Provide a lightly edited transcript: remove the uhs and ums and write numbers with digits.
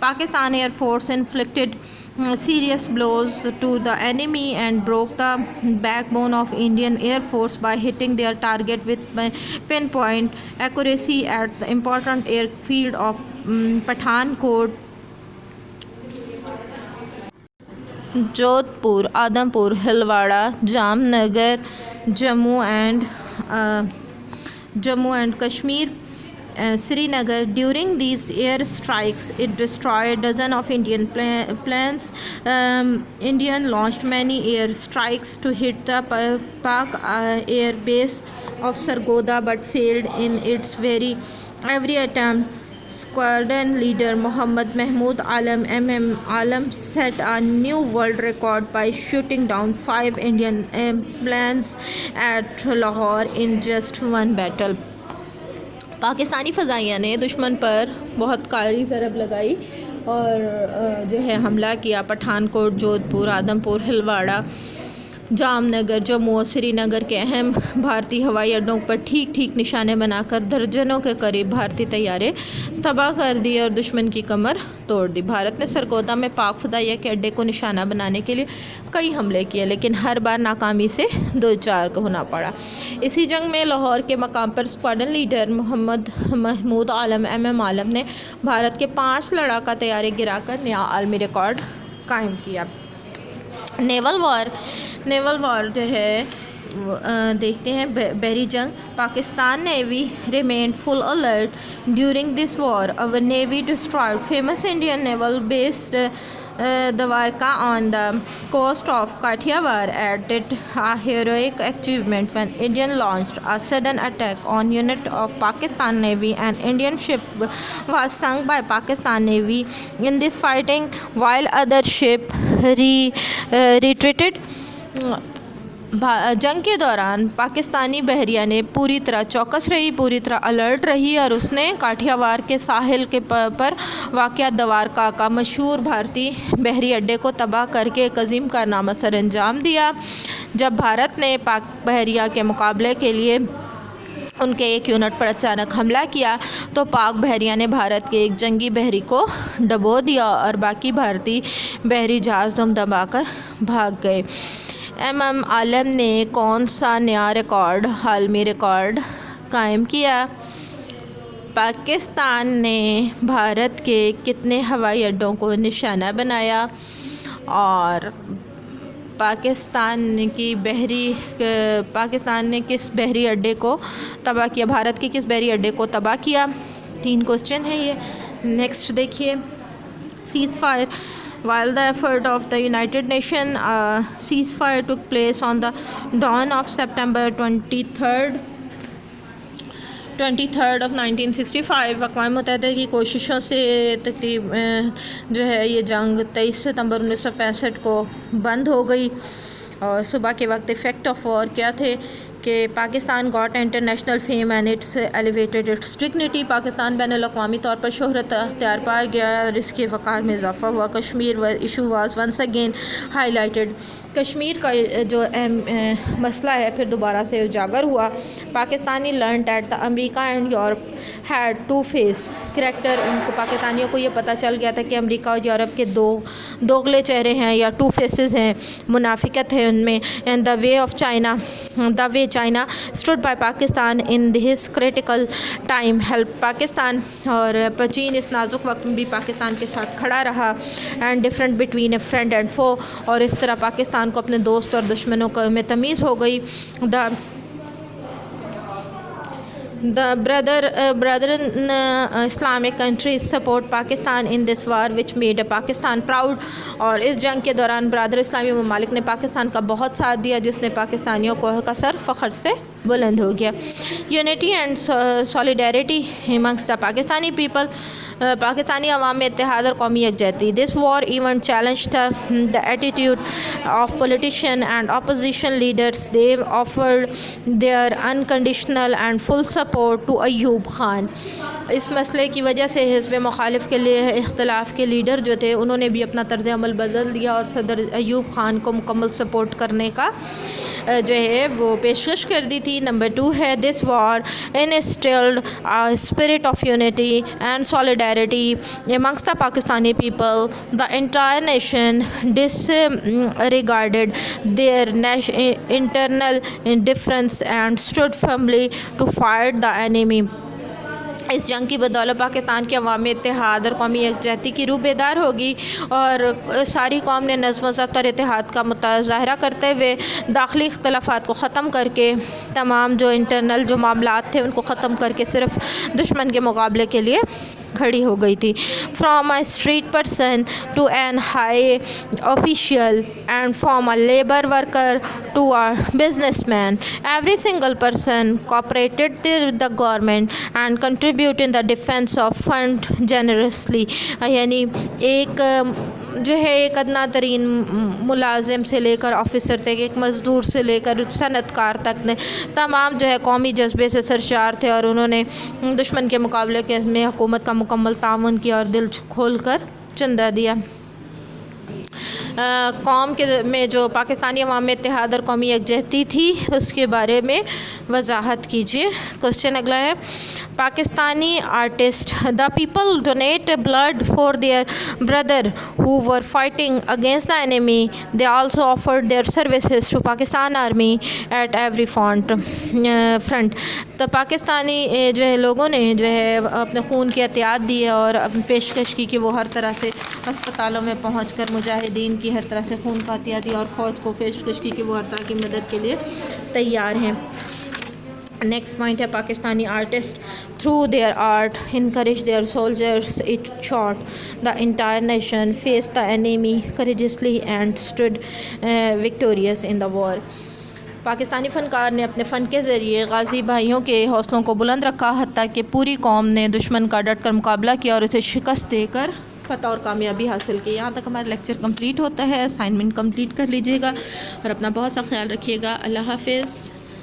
Pakistan Air Force inflicted serious blows to the enemy and broke the backbone of Indian Air Force by hitting their target with pinpoint accuracy at the important airfield of Pathankot, Jodhpur, Adhampur, Hilwara, Jamnagar, Jammu and Kashmir, Srinagar. During these air strikes, it destroyed dozens of Indian planes. Indian launched many air strikes to hit the Pak air base of Sargodha, but failed in its every attempt. Squadron leader Mohammad Mahmood Alam set a new world record by shooting down 5 Indian planes at Lahore in just one battle. Pakistani فضائیہ نے دشمن پر بہت کاری ضرب لگائی اور حملہ کیا۔ پٹھان کوٹ، جودھ پور، آدم پور، ہلواڑہ، جام نگر، جموں اور سری نگر کے اہم بھارتی ہوائی اڈوں پر ٹھیک نشانے بنا کر درجنوں کے قریب بھارتی طیارے تباہ کر دیے اور دشمن کی کمر توڑ دی۔ بھارت نے سرگودا میں پاک فضائیہ کے اڈے کو نشانہ بنانے کے لیے کئی حملے کیے، لیکن ہر بار ناکامی سے دوچار ہونا پڑا۔ اسی جنگ میں لاہور کے مقام پر اسکواڈرن لیڈر محمد محمود عالم نے بھارت کے 5 لڑاکا طیارے گرا کر نیا عالمی ریکارڈ قائم کیا۔ نیول وار دیکھتے ہیں بحری جنگ۔ Pakistan navy remained full alert during this war. اور navy destroyed famous Indian naval based Dwarka on the coast of Kathiawar added a heroic achievement when Indian launched a sudden attack on unit of Pakistan Navy. An Indian ship was sunk by Pakistan Navy in this fighting while other ship retreated. جنگ کے دوران پاکستانی بحریہ نے پوری طرح چوکس رہی، پوری طرح الرٹ رہی اور اس نے کاٹھیاوار کے ساحل کے پر واقع دوارکا کا مشہور بھارتی بحری اڈے کو تباہ کر کے ایک عظیم کارنامہ سر انجام دیا۔ جب بھارت نے پاک بحریہ کے مقابلے کے لیے ان کے ایک یونٹ پر اچانک حملہ کیا تو پاک بحریہ نے بھارت کے ایک جنگی بحری کو ڈبو دیا اور باقی بھارتی بحری جہاز دم دبا کر بھاگ گئے۔ عالم نے کون سا نیا عالمی ریکارڈ قائم کیا؟ پاکستان نے بھارت کے کتنے ہوائی اڈوں کو نشانہ بنایا اور پاکستان نے کس بحری اڈے کو تباہ کیا؟ بھارت کے کس بحری اڈے کو تباہ کیا؟ 3 کوسچن ہے یہ۔ نیکسٹ دیکھیے، cease fire. While the effort of the United Nations, ceasefire took place on the dawn of September 23rd of 1965, اقوام متحدہ کی کوششوں سے یہ جنگ 23 ستمبر 1965 کو بند ہو گئی۔ اور صبح کے وقت ایفیکٹ آف وار کیا تھے کہ Pakistan got international fame and its elevated its dignity. Pakistan بین الاقوامی طور پر شہرت اختیار پا گیا اور اس کے وقار میں اضافہ ہوا۔ Kashmir issue was once again highlighted. Kashmir کا جو اہم مسئلہ ہے پھر دوبارہ سے اجاگر ہوا۔ Pakistani learned at the America and Europe had to face character. ان کو پاکستانیوں کو یہ پتہ چل گیا تھا کہ امریکہ اور یورپ کے دوگلے چہرے ہیں یا 2 فیسز ہیں، منافقت ہے ان میں۔ And the way China stood by Pakistan in his critical time help Pakistan. اور چین اس نازک وقت میں بھی پاکستان کے ساتھ کھڑا رہا۔ And different between a friend and فو، اور اس طرح پاکستان کو اپنے دوست اور دشمنوں میں تمیز ہو گئی۔ The brethren Islamic countries support Pakistan in this war, which made Pakistan proud. اور اس جنگ کے دوران برادر اسلامی ممالک نے پاکستان کا بہت ساتھ دیا، جس نے پاکستانیوں کو کا سر فخر سے بلند ہو گیا. Unity and solidarity amongst the Pakistani people, Pakistani عوام میں اتحاد اور قومی یکجہتی. This war event challenged the attitude of politicians and opposition leaders. They offered their unconditional and full support to Ayub Khan. اس مسئلے کی وجہ سے حزب مخالف کے لیے اختلاف کے لیڈر جو تھے انہوں نے بھی اپنا طرز عمل بدل دیا اور صدر ایوب خان کو مکمل سپورٹ کرنے کا جو ہے وہ پیشکش کر دی تھی. نمبر 2 ہے this war installed spirit of unity and solidarity amongst the Pakistani people. The entire nation disregarded their internal difference and stood firmly to fight the enemy. اس جنگ کی بدولت پاکستان کے عوام میں اتحاد اور قومی یکجہتی کی روح بیدار ہوگی اور ساری قوم نے نظم و ضبط اور اتحاد کا مظاہرہ کرتے ہوئے داخلی اختلافات کو ختم کر کے تمام جو انٹرنل جو معاملات تھے ان کو ختم کر کے صرف دشمن کے مقابلے کے لیے کھڑی ہو گئی تھی. From a street person to an high official and from a labour worker to a business man, every single person cooperated the government and contribute in the defence of fund generously. یعنی ایک جو ہے ایک ادنا ترین ملازم سے لے کر آفیسر تک، ایک مزدور سے لے کر صنعت کار تک نے تمام جو ہے قومی جذبے سے سرشار تھے اور انہوں نے دشمن کے مقابلے کے میں حکومت کا مکمل تعاون کیا اور دل کھول کر چندہ دیا. قوم کے میں جو پاکستانی عوام میں اتحاد اور قومی یکجہتی تھی اس کے بارے میں وضاحت کیجیے. کوشچن اگلا ہے Pakistani artist. The people donate blood for their brother who were fighting against the enemy. They also offered their services to Pakistan army at every front. تو پاکستانی جو ہے لوگوں نے جو ہے اپنے خون کی احتیاط دی ہے اور اپنی پیشکش کی کہ وہ ہر طرح سے اسپتالوں میں پہنچ کر مجاہدین کی ہر طرح سے خون کا عطیہ دیا اور فوج کو پیشکش کی کہ وہ ہر طرح کی مدد کے لیے تیار ہیں. نیکسٹ پوائنٹ ہے Pakistani artist through their art encourage their soldiers. It shot the entire nation face the enemy courageously and stood victorious in the war. Pakistani فنکار نے اپنے فن کے ذریعے غازی بھائیوں کے حوصلوں کو بلند رکھا حتیٰ کہ پوری قوم نے دشمن کا ڈٹ کر مقابلہ کیا اور اسے شکست دے کر فتح اور کامیابی حاصل کی. یہاں تک ہمارا لیکچر کمپلیٹ ہوتا ہے. اسائنمنٹ کمپلیٹ کر لیجیے گا اور اپنا بہت سا خیال رکھیے گا. اللہ حافظ.